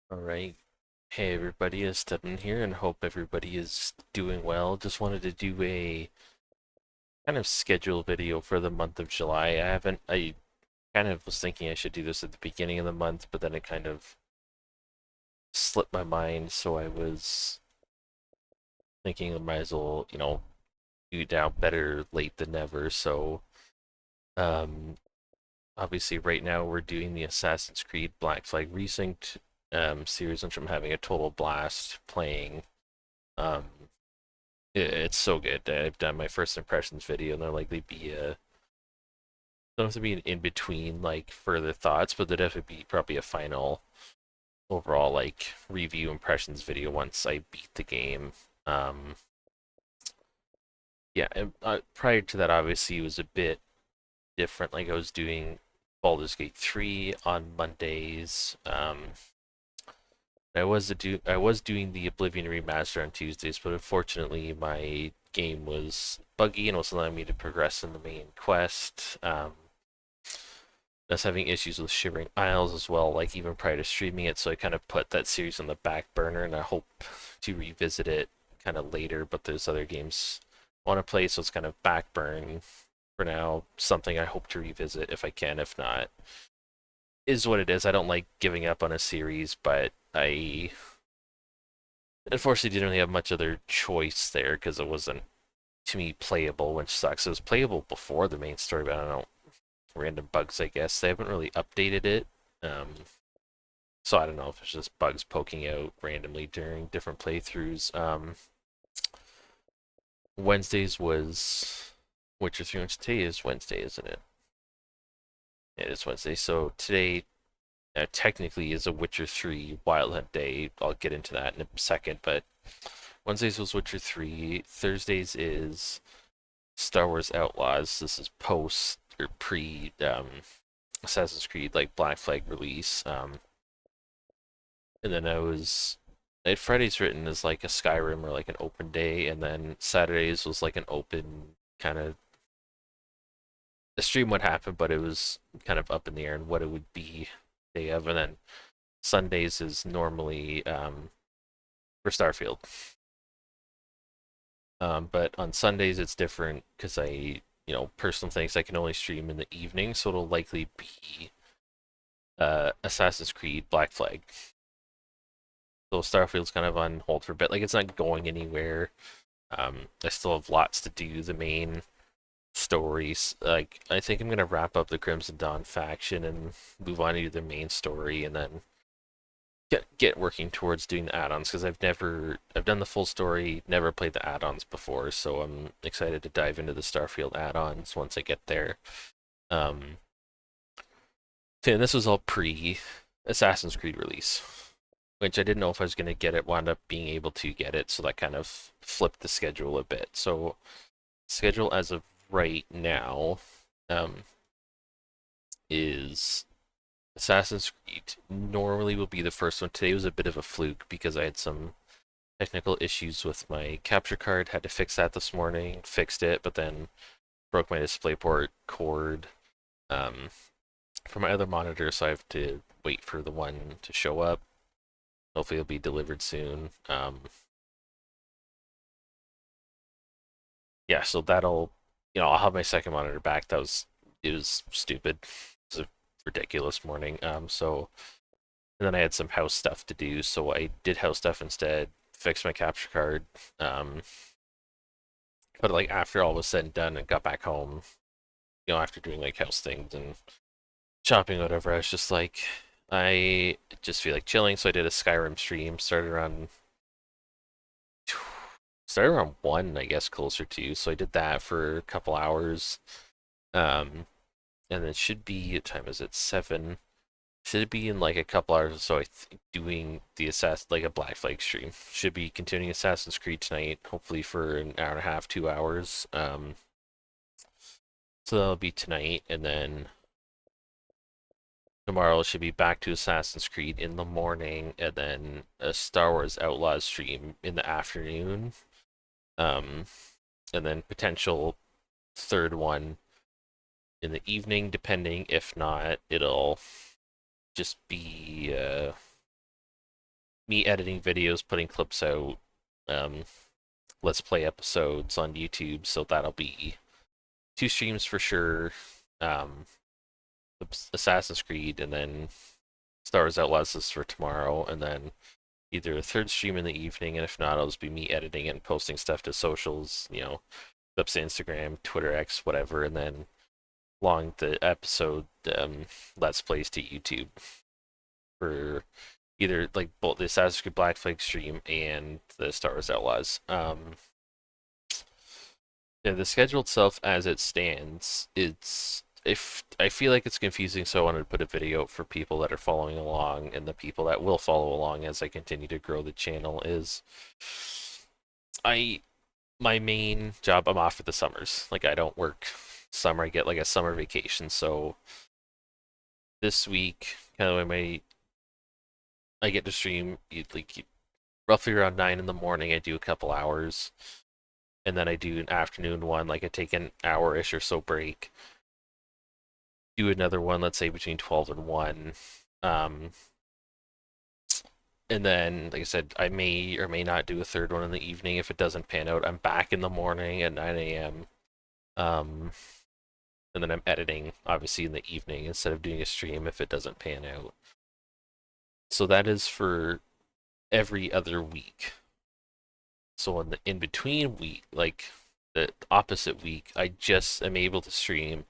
All right. Hey everybody, it's Studmin here and hope everybody is doing well. Just wanted to do a kind of schedule video for the month of July. I kind of was thinking I should do this at the beginning of the month, but then it kind of slipped my mind, so I was thinking I might as well, do it now better late than never. So, um, obviously right now we're doing the Assassin's Creed Black Flag Resynced series, which I'm having a total blast playing. Um, It's so good. I've done my first impressions video, and there'll likely be a don't have to be an in between like further thoughts, but there'll definitely be probably a final overall like review impressions video once I beat the game. Um, yeah, and, prior to that, obviously, it was a bit different. Like I was doing Baldur's Gate 3 on Mondays. I was doing the Oblivion remaster on Tuesdays, but unfortunately my game was buggy and wasn't allowing me to progress in the main quest. I was having issues with Shivering Isles as well, like even prior to streaming it, so I kind of put that series on the back burner and I hope to revisit it kind of later, but there's other games I want to play, so it's kind of back burn for now. Something I hope to revisit if I can, if not, is what it is. I don't like giving up on a series, but I unfortunately didn't really have much other choice there because it wasn't to me playable, which sucks. It was playable before the main story, but I don't know, random bugs, I guess. They haven't really updated it. Um, so I don't know if it's just bugs poking out randomly during different playthroughs. Wednesdays was Witcher 3, which today is Wednesday, isn't it? Yeah, it is Wednesday. So today technically is a Witcher 3 Wild Hunt day. I'll get into that in a second, but Wednesdays was Witcher 3. Thursdays is Star Wars Outlaws. This is post or pre Assassin's Creed like Black Flag release. And then I had Fridays written as like a Skyrim or like an open day, and then Saturdays was like an open kind of the stream would happen, but it was kind of up in the air and what it would be day of, and then Sundays is normally for Starfield. But on Sundays it's different because personal things I can only stream in the evening, so it'll likely be Assassin's Creed Black Flag. So Starfield's kind of on hold for a bit. Like it's not going anywhere. I still have lots to do. The main stories, like I think I'm gonna wrap up the Crimson Dawn faction and move on to the main story, and then get working towards doing the add-ons because I've done the full story, never played the add-ons before, so I'm excited to dive into the Starfield add-ons once I get there. Um, and this was all pre Assassin's Creed release, which I didn't know if I was going to get it, wound up being able to get it, so that kind of flipped the schedule a bit. So, schedule as of right now um, is Assassin's Creed normally will be the first one. Today was a bit of a fluke because I had some technical issues with my capture card, had to fix that this morning, fixed it, but then broke my DisplayPort cord um, for my other monitor, so I have to wait for the one to show up. Hopefully, it'll be delivered soon. Yeah, so I'll have my second monitor back. It was stupid. It was a ridiculous morning. And then I had some house stuff to do, so I did house stuff instead. Fixed my capture card. Um, but like after all was said and done, and got back home, after doing like house things and shopping, whatever, I was just like, I just feel like chilling. So I did a Skyrim stream. Started around one, I guess, closer to. So I did that for a couple hours. Um, and then should be what time is it? 7. Should be in like a couple hours or so. I think doing the like a Black Flag stream. Should be continuing Assassin's Creed tonight, hopefully for an hour and a half, 2 hours. So that'll be tonight, and then tomorrow should be back to Assassin's Creed in the morning, and then a Star Wars Outlaws stream in the afternoon. Um, and then potential third one in the evening, depending. If not, it'll just be me editing videos, putting clips out, um, let's play episodes on YouTube. So that'll be 2 streams for sure. Um, Assassin's Creed, and then Star Wars Outlaws is for tomorrow, and then either a third stream in the evening, and if not, it'll just be me editing and posting stuff to socials, clips to Instagram, Twitter, X, whatever, and then long the episode Let's Plays to YouTube for either like both the Assassin's Creed Black Flag stream and the Star Wars Outlaws. Yeah, the schedule itself, as it stands, it's if I feel like it's confusing, so I wanted to put a video up for people that are following along, and the people that will follow along as I continue to grow the channel is I my main job, I'm off for the summers. Like I don't work summer, I get like a summer vacation. So this week, kind of when I get to stream like roughly around 9 in the morning. I do a couple hours, and then I do an afternoon one. Like I take an hour-ish or so break, do another one, let's say between 12 and 1. Um, and then, like I said, I may or may not do a third one in the evening. If it doesn't pan out, I'm back in the morning at 9 a.m. Um, and then I'm editing, obviously, in the evening instead of doing a stream if it doesn't pan out. So that is for every other week. So in the in between week, like the opposite week, I just am able to stream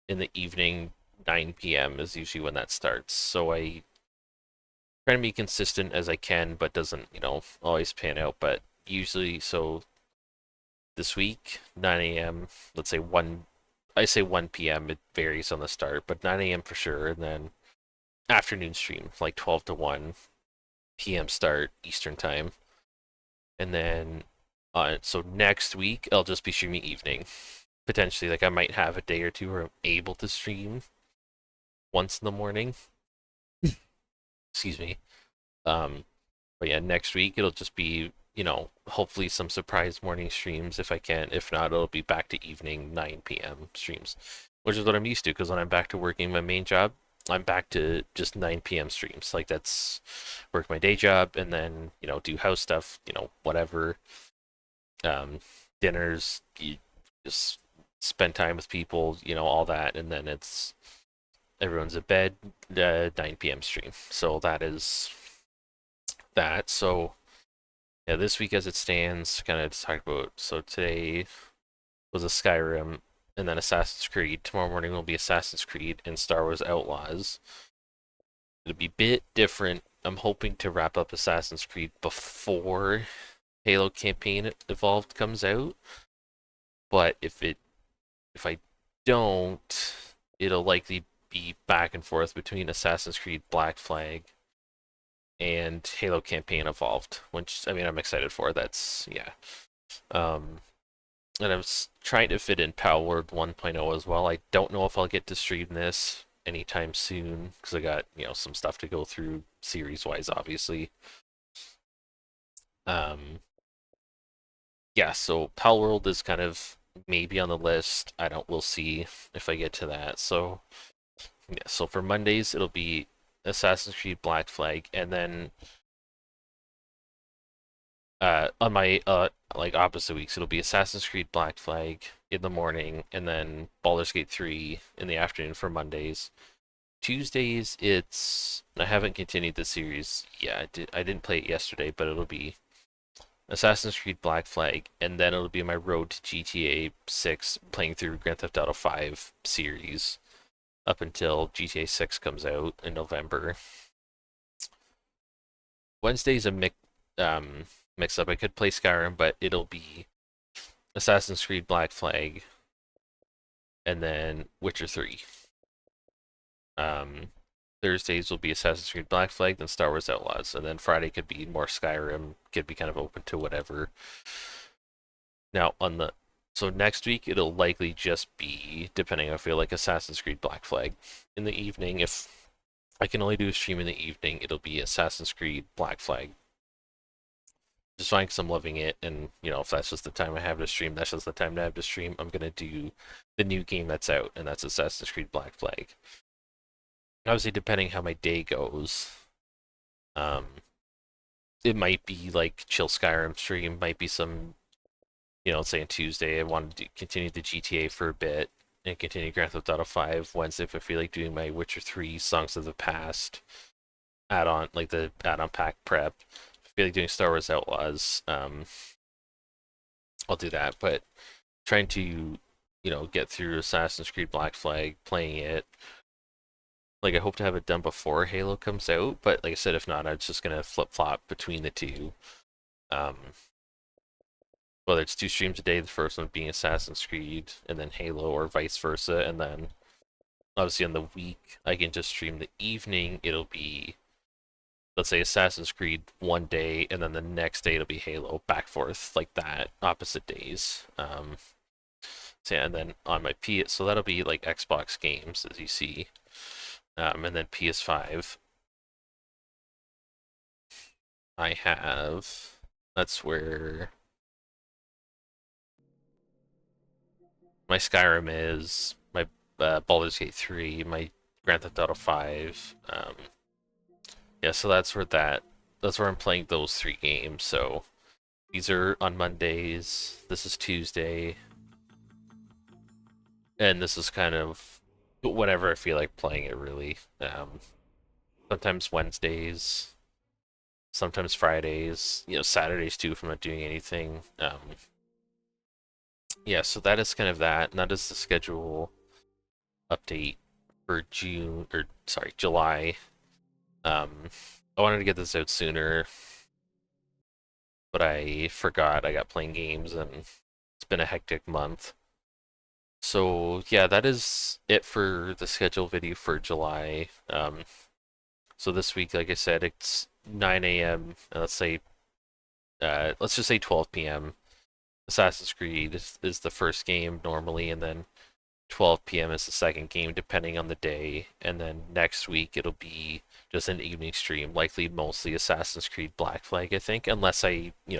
in the evening. 9 p.m. is usually when that starts. So I try to be consistent as I can, but doesn't, always pan out. But usually, so this week, 9 a.m., let's say 1, I say 1 p.m., it varies on the start, but 9 a.m. for sure. And then afternoon stream, like 12 to 1 p.m. start Eastern time. And then, so next week, I'll just be streaming evening. Potentially, like I might have a day or two where I'm able to stream once in the morning. Excuse me. Um, but yeah, next week it'll just be, hopefully some surprise morning streams if I can. If not, it'll be back to evening 9 p.m. streams, which is what I'm used to because when I'm back to working my main job, I'm back to just 9 p.m. streams. Like that's work my day job and then, do house stuff, whatever. Um, Dinners, you just spend time with people, all that, and then it's everyone's at bed, 9 p.m. stream. So that is that. So yeah, this week as it stands, kind of to talk about. So today was a Skyrim, and then Assassin's Creed. Tomorrow morning will be Assassin's Creed and Star Wars Outlaws. It'll be a bit different. I'm hoping to wrap up Assassin's Creed before Halo Campaign Evolved comes out. But if I don't, it'll likely be back and forth between Assassin's Creed Black Flag and Halo Campaign Evolved, which I mean I'm excited for. That's yeah. Um, and I was trying to fit in Palworld 1.0 as well. I don't know if I'll get to stream this anytime soon because I got some stuff to go through series wise, obviously. Um, yeah, so Palworld is kind of maybe on the list. I don't. We'll see if I get to that. So yeah, so for Mondays it'll be Assassin's Creed Black Flag, and then on my like opposite weeks, it'll be Assassin's Creed Black Flag in the morning, and then Baldur's Gate 3 in the afternoon for Mondays. Tuesdays, it's I haven't continued the series. Yeah, I didn't play it yesterday, but it'll be Assassin's Creed Black Flag, and then it'll be my road to GTA 6, playing through Grand Theft Auto 5 series up until GTA 6 comes out in November. Wednesday's a mix up. I could play Skyrim, but it'll be Assassin's Creed Black Flag, and then Witcher 3. Um, Thursdays will be Assassin's Creed Black Flag, then Star Wars Outlaws, and then Friday could be more Skyrim. Could be kind of open to whatever. Now so next week it'll likely just be depending. I feel like Assassin's Creed Black Flag in the evening. If I can only do a stream in the evening, it'll be Assassin's Creed Black Flag. Just fine because I'm loving it, and if that's just the time I have to stream, that's just the time to have to stream. I'm gonna do the new game that's out, and that's Assassin's Creed Black Flag. Obviously, depending how my day goes, um, it might be like chill Skyrim stream, might be some, say on Tuesday I wanted to continue the GTA for a bit and continue Grand Theft Auto 5. Wednesday if I feel like doing my Witcher 3 Songs of the Past add-on, like the add-on pack prep. If I feel like doing Star Wars Outlaws, I'll do that. But trying to, get through Assassin's Creed Black Flag, playing it. Like I hope to have it done before Halo comes out, but like I said, if not, I'm just gonna flip flop between the two. Um, Whether it's 2 streams a day, the first one being Assassin's Creed, and then Halo, or vice versa, and then obviously on the week I can just stream the evening. It'll be, let's say, Assassin's Creed one day, and then the next day it'll be Halo, back forth like that, opposite days. So yeah, and then on my so that'll be like Xbox games as you see, and then PS5. I have, that's where my Skyrim is, my Baldur's Gate 3, my Grand Theft Auto 5. Yeah, so that's where I'm playing those 3 games. So these are on Mondays. This is Tuesday, and this is kind of whenever I feel like playing it. Really, sometimes Wednesdays, sometimes Fridays. Saturdays too if I'm not doing anything. Yeah, so that is kind of that. And that is the schedule update for June, or sorry, July. I wanted to get this out sooner, but I forgot I got playing games and it's been a hectic month. So yeah, that is it for the schedule video for July. So this week, like I said, it's 9 a.m. Let's just say 12 p.m. Assassin's Creed is the first game normally, and then 12 p.m. is the second game, depending on the day. And then next week it'll be just an evening stream, likely mostly Assassin's Creed Black Flag, I think, unless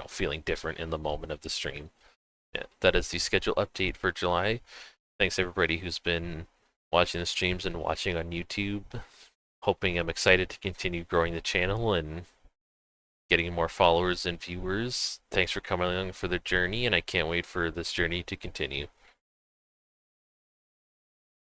feeling different in the moment of the stream. Yeah, that is the schedule update for July. Thanks everybody who's been watching the streams and watching on YouTube. Hoping I'm excited to continue growing the channel and getting more followers and viewers. Thanks for coming along for the journey, and I can't wait for this journey to continue.